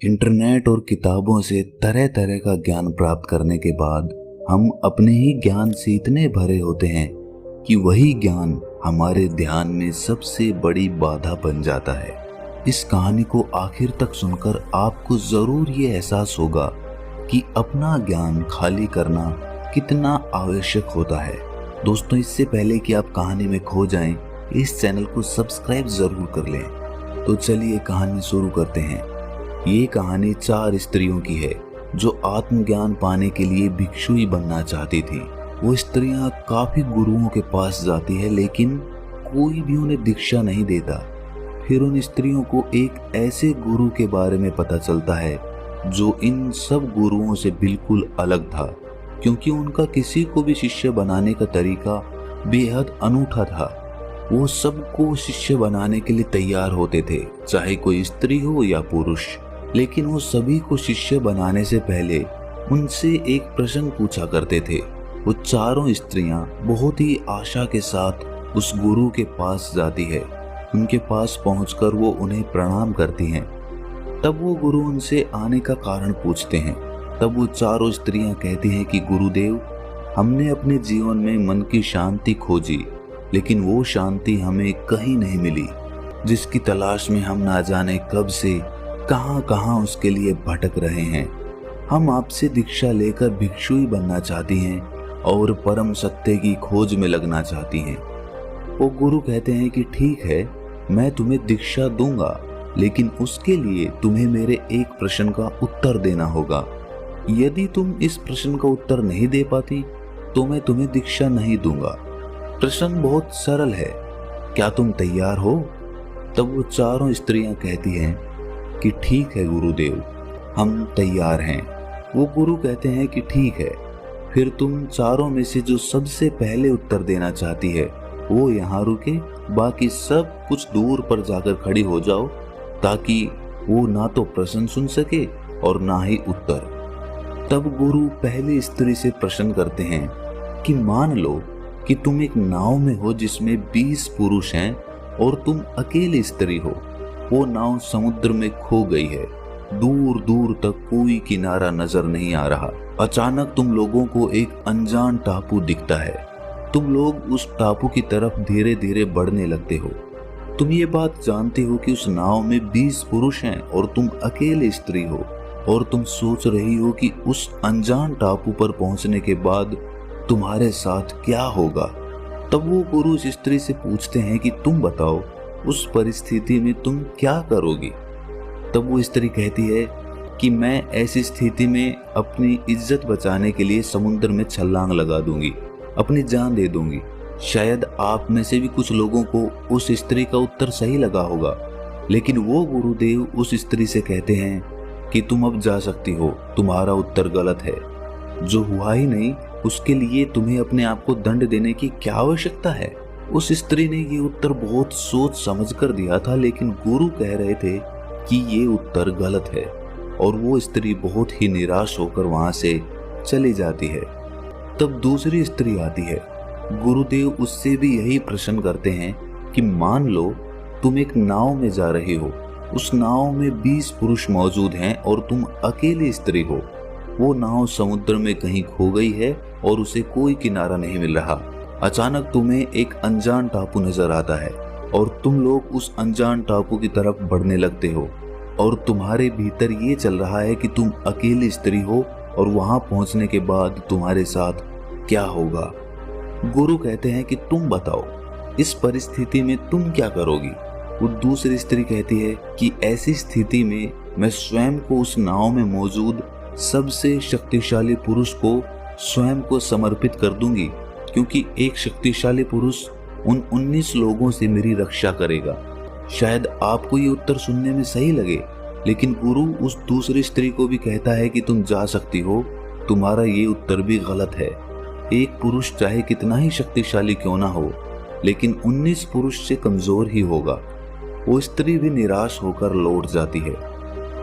Internet और किताबों से तरह तरह का ज्ञान प्राप्त करने के बाद हम अपने ही ज्ञान से इतने भरे होते हैं कि वही ज्ञान हमारे ध्यान में सबसे बड़ी बाधा बन जाता है। इस कहानी को आखिर तक सुनकर आपको जरूर ये एहसास होगा कि अपना ज्ञान खाली करना कितना आवश्यक होता है। दोस्तों, इससे पहले कि आप कहानी में खो जाएं, इस चैनल को सब्सक्राइब जरूर कर लें। तो चलिए कहानी शुरू करते हैं। ये कहानी 4 स्त्रियों की है जो आत्मज्ञान पाने के लिए भिक्षुई बनना चाहती थी। वो स्त्रियां काफी गुरुओं के पास जाती है, लेकिन कोई भी उन्हें दीक्षा नहीं देता। फिर उन स्त्रियों को एक ऐसे गुरु के बारे में पता चलता है जो इन सब गुरुओं से बिल्कुल अलग था, क्योंकि उनका किसी को भी शिष्य बनाने का तरीका बेहद अनूठा था। वो सबको शिष्य बनाने के लिए तैयार होते थे, चाहे कोई स्त्री हो या पुरुष। लेकिन वो सभी को शिष्य बनाने से पहले उनसे एक प्रश्न पूछा करते थे। वो चारों स्त्रियां बहुत ही आशा के साथ उस गुरु के पास जाती है। उनके पास पहुंचकर वो उन्हें प्रणाम करती हैं। तब वो गुरु उनसे आने का कारण पूछते हैं। तब वो चारों स्त्रियां कहती हैं कि गुरुदेव, हमने अपने जीवन में मन की शांति खोजी, लेकिन वो शांति हमें कहीं नहीं मिली, जिसकी तलाश में हम ना जाने कब से कहां कहां उसके लिए भटक रहे हैं। हम आपसे दीक्षा लेकर भिक्षुई बनना चाहती हैं और परम सत्य की खोज में लगना चाहती हैं। वो गुरु कहते हैं कि ठीक है, मैं तुम्हें दीक्षा दूंगा, लेकिन उसके लिए तुम्हें मेरे एक प्रश्न का उत्तर देना होगा। यदि तुम इस प्रश्न का उत्तर नहीं दे पाती तो मैं तुम्हें दीक्षा नहीं दूंगा। प्रश्न बहुत सरल है, क्या तुम तैयार हो? तब वो चारों स्त्रियां कहती हैं कि ठीक है गुरुदेव, हम तैयार हैं। वो गुरु कहते हैं कि ठीक है, फिर तुम चारों में से जो सबसे पहले उत्तर देना चाहती है वो यहाँ रुके, बाकी सब कुछ दूर पर जाकर खड़ी हो जाओ, ताकि वो ना तो प्रश्न सुन सके और ना ही उत्तर। तब गुरु पहली स्त्री से प्रश्न करते हैं कि मान लो कि तुम एक नाव में हो जिसमें 20 पुरुष हैं और तुम अकेली स्त्री हो। वो नाव समुद्र में खो गई है, दूर दूर तक कोई किनारा नजर नहीं आ रहा। अचानक तुम लोगों को एक अनजान टापू दिखता है। तुम लोग उस टापू की तरफ धीरे धीरे बढ़ने लगते हो। तुम ये बात जानते हो कि उस नाव में 20 पुरुष हैं और तुम अकेले स्त्री हो, और तुम सोच रही हो कि उस अनजान टापू पर पहुंचने के बाद तुम्हारे साथ क्या होगा। तब वो गुरु उस स्त्री से पूछते हैं कि तुम बताओ, उस परिस्थिति में तुम क्या करोगी? तब वो स्त्री कहती है कि मैं ऐसी स्थिति में अपनी इज्जत बचाने के लिए समुद्र में छलांग लगा दूंगी, अपनी जान दे दूंगी। शायद आप में से भी कुछ लोगों को उस स्त्री का उत्तर सही लगा होगा, लेकिन वो गुरुदेव उस स्त्री से कहते हैं कि तुम अब जा सकती हो, तुम्हारा उत्तर गलत है। जो हुआ ही नहीं उसके लिए तुम्हें अपने आप को दंड देने की क्या आवश्यकता है? उस स्त्री ने ये उत्तर बहुत सोच समझ कर दिया था, लेकिन गुरु कह रहे थे कि ये उत्तर गलत है, और वो स्त्री बहुत ही निराश होकर वहां से चली जाती है। तब दूसरी स्त्री आती है। गुरुदेव उससे भी यही प्रश्न करते हैं कि मान लो तुम एक नाव में जा रही हो, उस नाव में 20 पुरुष मौजूद हैं और तुम अकेली स्त्री हो। वो नाव समुद्र में कहीं खो गई है और उसे कोई किनारा नहीं मिल रहा। अचानक तुम्हें एक अनजान टापू नजर आता है और तुम लोग उस अनजान टापू की तरफ बढ़ने लगते हो, और तुम्हारे भीतर ये चल रहा है कि तुम अकेली स्त्री हो और वहां पहुंचने के बाद तुम्हारे साथ क्या होगा। गुरु कहते हैं कि तुम बताओ, इस परिस्थिति में तुम क्या करोगी? वो दूसरी स्त्री कहती है कि ऐसी स्थिति में मैं स्वयं को उस नाव में मौजूद सबसे शक्तिशाली पुरुष को स्वयं को समर्पित कर दूंगी, क्योंकि एक शक्तिशाली पुरुष उन 19 लोगों से मेरी रक्षा करेगा। शायद आपको ये उत्तर सुनने में सही लगे, लेकिन गुरु उस दूसरी स्त्री को भी कहता है कि तुम जा सकती हो, तुम्हारा ये उत्तर भी गलत है। एक पुरुष चाहे कितना ही शक्तिशाली क्यों ना हो, लेकिन 19 पुरुष से कमजोर ही होगा। वो स्त्री भी निराश होकर लौट जाती है।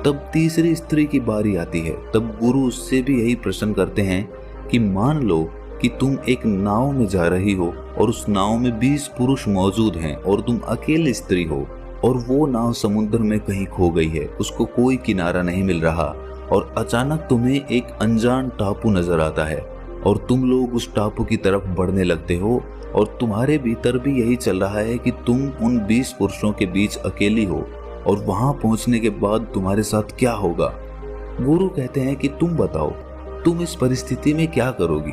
तब तीसरी स्त्री की बारी आती है। तब गुरु उससे भी यही प्रश्न करते हैं कि मान लो कि तुम एक नाव में जा रही हो और उस नाव में 20 पुरुष मौजूद हैं और तुम अकेली स्त्री हो। और वो नाव समुद्र में कहीं खो गई है, उसको कोई किनारा नहीं मिल रहा और अचानक तुम्हें एक अनजान टापू नजर आता है और तुम लोग उस टापू की तरफ बढ़ने लगते हो और तुम्हारे भीतर भी यही चल रहा है कि तुम उन 20 पुरुषों के बीच अकेली हो और वहां पहुंचने के बाद तुम्हारे साथ क्या होगा। गुरु कहते हैं कि तुम बताओ, तुम इस परिस्थिति में क्या करोगी।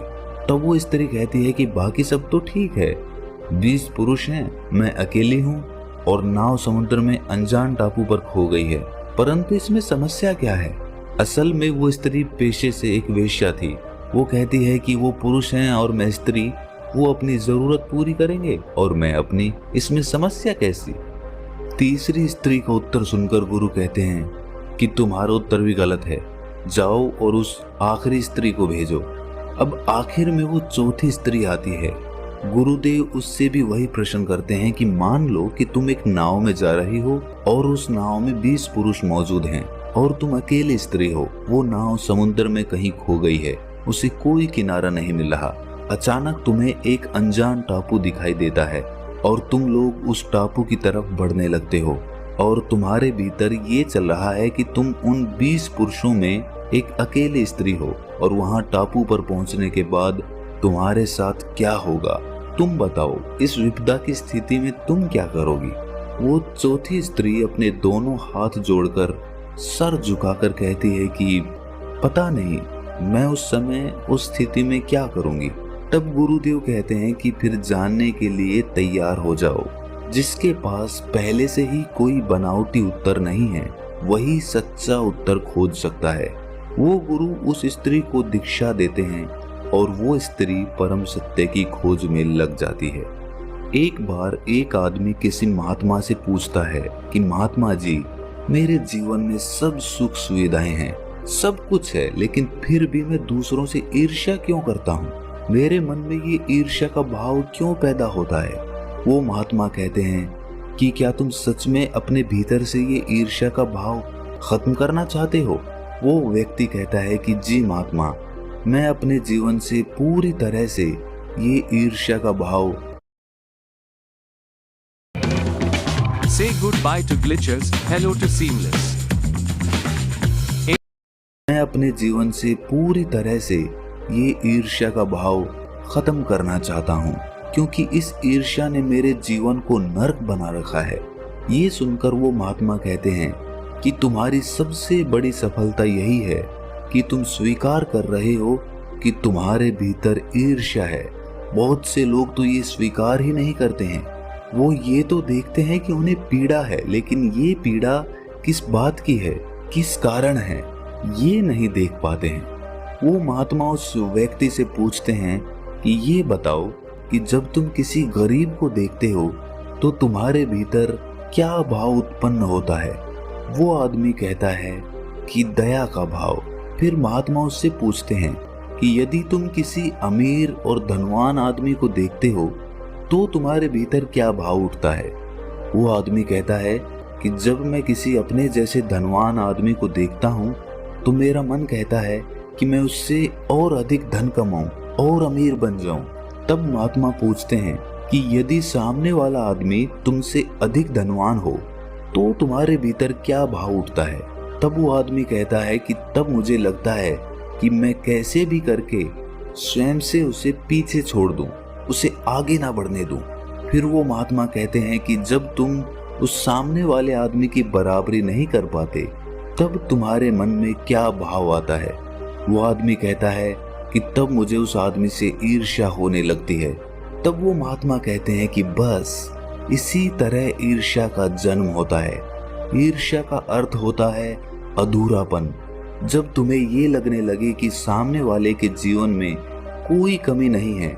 तब वो स्त्री कहती है कि बाकी सब तो ठीक है, 20 पुरुष हैं, मैं अकेली हूँ और नाव समुद्र में अनजान टापू पर खो गई है, परंतु इसमें समस्या क्या है। असल में वो स्त्री पेशे से एक वेश्या थी। वो कहती है कि वो पुरुष हैं और मैं स्त्री, वो अपनी जरूरत पूरी करेंगे और मैं अपनी, इसमें समस्या कैसी। तीसरी स्त्री का उत्तर सुनकर गुरु कहते हैं कि तुम्हारा उत्तर भी गलत है, जाओ और उस आखिरी स्त्री को भेजो। अब आखिर में वो चौथी स्त्री आती है। गुरुदेव उससे भी वही प्रश्न करते हैं कि मान लो कि तुम एक नाव में जा रही हो और उस नाव में 20 पुरुष मौजूद हैं और तुम अकेली स्त्री हो। वो नाव समुद्र में कहीं खो गई है, उसे कोई किनारा नहीं मिल रहा। अचानक तुम्हें एक अनजान टापू दिखाई देता है और तुम लोग उस टापू की तरफ बढ़ने लगते हो और तुम्हारे भीतर ये चल रहा है कि तुम उन 20 पुरुषों में एक अकेली स्त्री हो और वहां टापू पर पहुंचने के बाद तुम्हारे साथ क्या होगा। तुम बताओ, इस विपदा की स्थिति में तुम क्या करोगी। वो चौथी स्त्री अपने दोनों हाथ जोड़कर सर झुकाकर कहती है कि पता नहीं, मैं उस समय उस स्थिति में क्या करूंगी। तब गुरुदेव कहते हैं कि फिर जानने के लिए तैयार हो जाओ। जिसके पास पहले से ही कोई बनावटी उत्तर नहीं है, वही सच्चा उत्तर खोज सकता है। वो गुरु उस स्त्री को दीक्षा देते हैं और वो स्त्री परम सत्य की खोज में लग जाती है। एक बार एक आदमी किसी महात्मा से पूछता है कि महात्मा जी, मेरे जीवन में सब सुख सुविधाएं हैं, सब कुछ है, लेकिन फिर भी मैं दूसरों से ईर्ष्या क्यों करता हूँ। मेरे मन में ये ईर्ष्या का भाव क्यों पैदा होता है। वो महात्मा कहते हैं कि क्या तुम सच में अपने भीतर से ये ईर्ष्या का भाव खत्म करना चाहते हो। वो व्यक्ति कहता है कि जी महात्मा, मैं अपने जीवन से पूरी तरह से ये ईर्ष्या का भाव। Say goodbye to glitches, hello to seamless. मैं अपने जीवन से पूरी तरह से ये ईर्ष्या का भाव खत्म करना चाहता हूँ, क्योंकि इस ईर्ष्या ने मेरे जीवन को नर्क बना रखा है। ये सुनकर वो महात्मा कहते हैं कि तुम्हारी सबसे बड़ी सफलता यही है कि तुम स्वीकार कर रहे हो कि तुम्हारे भीतर ईर्ष्या है। बहुत से लोग तो ये स्वीकार ही नहीं करते हैं। वो ये तो देखते हैं कि उन्हें पीड़ा है, लेकिन ये पीड़ा किस बात की है, किस कारण है, ये नहीं देख पाते हैं। वो महात्मा उस व्यक्ति से पूछते हैं कि ये बताओ कि जब तुम किसी गरीब को देखते हो तो तुम्हारे भीतर क्या भाव उत्पन्न होता है। वो आदमी कहता है कि दया का भाव। फिर महात्मा उससे पूछते हैं कि यदि तुम किसी अमीर और धनवान आदमी को देखते हो तो तुम्हारे भीतर क्या भाव उठता है। वो आदमी कहता है कि जब मैं किसी अपने जैसे धनवान आदमी को देखता हूँ तो मेरा मन कहता है कि मैं उससे और अधिक धन कमाऊं और अमीर बन जाऊं। तब महात्मा पूछते हैं कि यदि सामने वाला आदमी तुमसे अधिक धनवान हो तो तुम्हारे भीतर क्या भाव उठता है। तब वो आदमी कहता है कि तब मुझे लगता है कि मैं कैसे भी करके स्वयं से उसे पीछे छोड़ दूं, उसे आगे ना बढ़ने दूं। फिर वो महात्मा कहते हैं कि जब तुम उस सामने वाले आदमी की बराबरी नहीं कर पाते तब तुम्हारे मन में क्या भाव आता है। वो आदमी कहता है कि तब मुझे उस आदमी से ईर्ष्या होने लगती है। तब वो महात्मा कहते हैं कि बस इसी तरह ईर्ष्या का जन्म होता है। ईर्ष्या का अर्थ होता है अधूरापन। जब तुम्हें ये लगने लगे कि सामने वाले के जीवन में कोई कमी नहीं है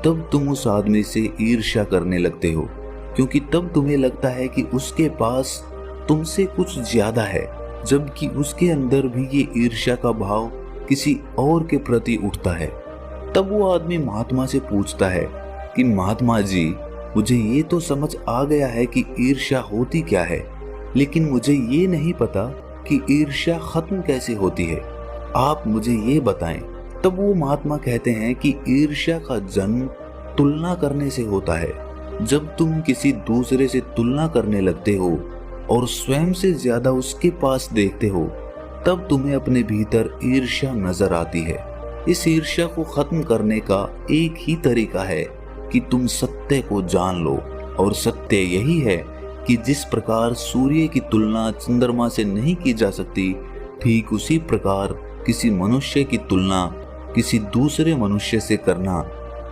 तब तुम उस आदमी से ईर्ष्या करने लगते हो, क्योंकि तब तुम्हें लगता है कि उसके पास तुमसे कुछ ज्यादा है, जबकि उसके अंदर भी ये ईर्ष्या का भाव किसी और के प्रति उठता है। तब वो आदमी महात्मा से पूछता है कि महात्मा जी, मुझे ये तो समझ आ गया है कि ईर्ष्या होती क्या है, लेकिन मुझे ये नहीं पता कि ईर्ष्या खत्म कैसे होती है, आप मुझे ये बताएं। तब वो महात्मा कहते हैं कि ईर्ष्या का जन्म तुलना करने से होता है। जब तुम किसी दूसरे से तुलना करने लगते हो और स्वयं से ज्यादा उसके पास देखते हो, तब तुम्हें अपने भीतर ईर्ष्या नजर आती है। इस ईर्ष्या को खत्म करने का एक ही तरीका है कि तुम सत्य को जान लो, और सत्य यही है कि जिस प्रकार सूर्य की तुलना चंद्रमा से नहीं की जा सकती, ठीक उसी प्रकार किसी मनुष्य की तुलना किसी दूसरे मनुष्य से करना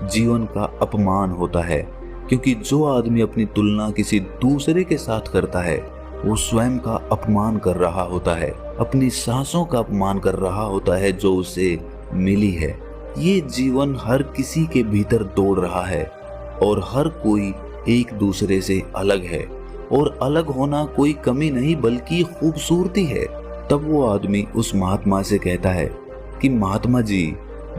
जीवन का अपमान होता है। क्योंकि जो आदमी अपनी तुलना किसी दूसरे के साथ करता है, वो स्वयं का अपमान कर रहा होता है, अपनी सांसों का अपमान कर रहा होता है जो उसे मिली है। ये जीवन हर किसी के भीतर दौड़ रहा है और हर कोई एक दूसरे से अलग है, और अलग होना कोई कमी नहीं बल्कि खूबसूरती है। तब वो आदमी उस महात्मा से कहता है कि महात्मा जी,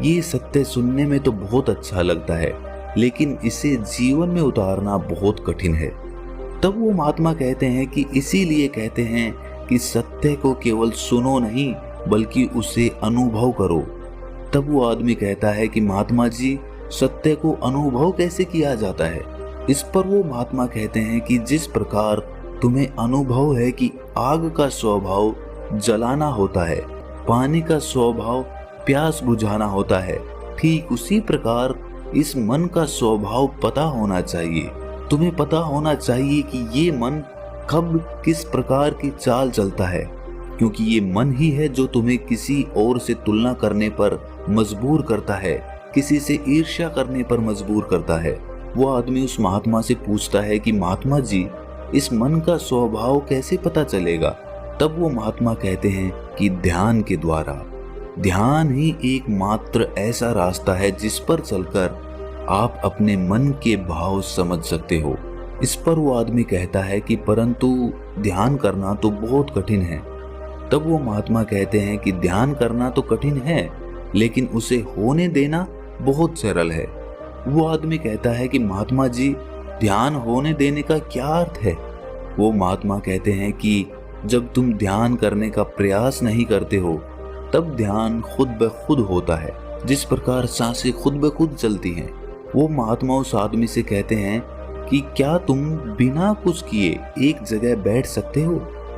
ये सत्य सुनने में तो बहुत अच्छा लगता है, लेकिन इसे जीवन में उतारना बहुत कठिन है। तब वो महात्मा कहते हैं कि इसीलिए कहते हैं कि सत्य को केवल सुनो नहीं बल्कि उसे अनुभव करो। तब वो आदमी कहता है कि महात्मा जी, सत्य को अनुभव कैसे किया जाता है? इस पर वो महात्मा कहते हैं कि जिस प्रकार तुम्हें अनुभव है कि आग का स्वभाव जलाना होता है, पानी का स्वभाव प्यास बुझाना होता है, ठीक उसी प्रकार इस मन का स्वभाव पता होना चाहिए। तुम्हें पता होना चाहिए कि ये मन कब किस प्रकार की चाल चलता है, क्योंकि ये मन ही है जो तुम्हें किसी और से तुलना करने पर मजबूर करता है, किसी से ईर्ष्या करने पर मजबूर करता है। वो आदमी उस महात्मा से पूछता है कि महात्मा जी, इस मन का स्वभाव कैसे पता चलेगा? तब वो महात्मा कहते हैं कि ध्यान के द्वारा। ध्यान ही एकमात्र ऐसा रास्ता है जिस पर चलकर आप अपने मन के भाव समझ सकते हो। इस पर वो आदमी कहता है कि परंतु ध्यान करना तो बहुत कठिन है। तब वो महात्मा कहते हैं कि ध्यान करना तो कठिन है, लेकिन उसे होने देना बहुत सरल है। वो आदमी कहता है कि महात्मा जी, ध्यान होने देने का क्या अर्थ है? वो महात्मा कहते हैं कि जब तुम ध्यान करने का प्रयास नहीं करते हो, तब ध्यान खुद ब खुद होता है, जिस प्रकार सांसें खुद ब खुद चलती हैं। वो महात्मा उस आदमी से कहते हैं कि क्या तुम बिना कुछ किए एक जगह बैठ सकते हो?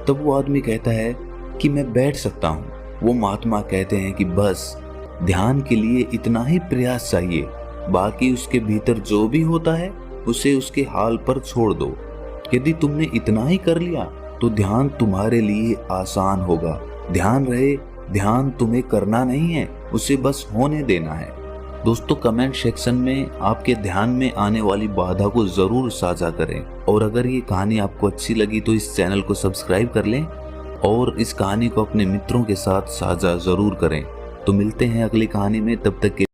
तब वो आदमी कहता है कि मैं बैठ सकता हूँ। वो महात्मा कहते हैं कि बस ध्यान के लिए इतना ही प्रयास चाहिए, बाकी उसके भीतर जो भी होता है उसे उसके हाल पर छोड़ दो। यदि तुमने इतना ही कर लिया तो ध्यान तुम्हारे लिए आसान होगा। ध्यान रहे, ध्यान तुम्हें करना नहीं है, उसे बस होने देना है। दोस्तों, कमेंट सेक्शन में आपके ध्यान में आने वाली बाधा को जरूर साझा करें, और अगर ये कहानी आपको अच्छी लगी तो इस चैनल को सब्सक्राइब कर लें और इस कहानी को अपने मित्रों के साथ साझा जरूर करें। तो मिलते हैं अगली कहानी में, तब तक के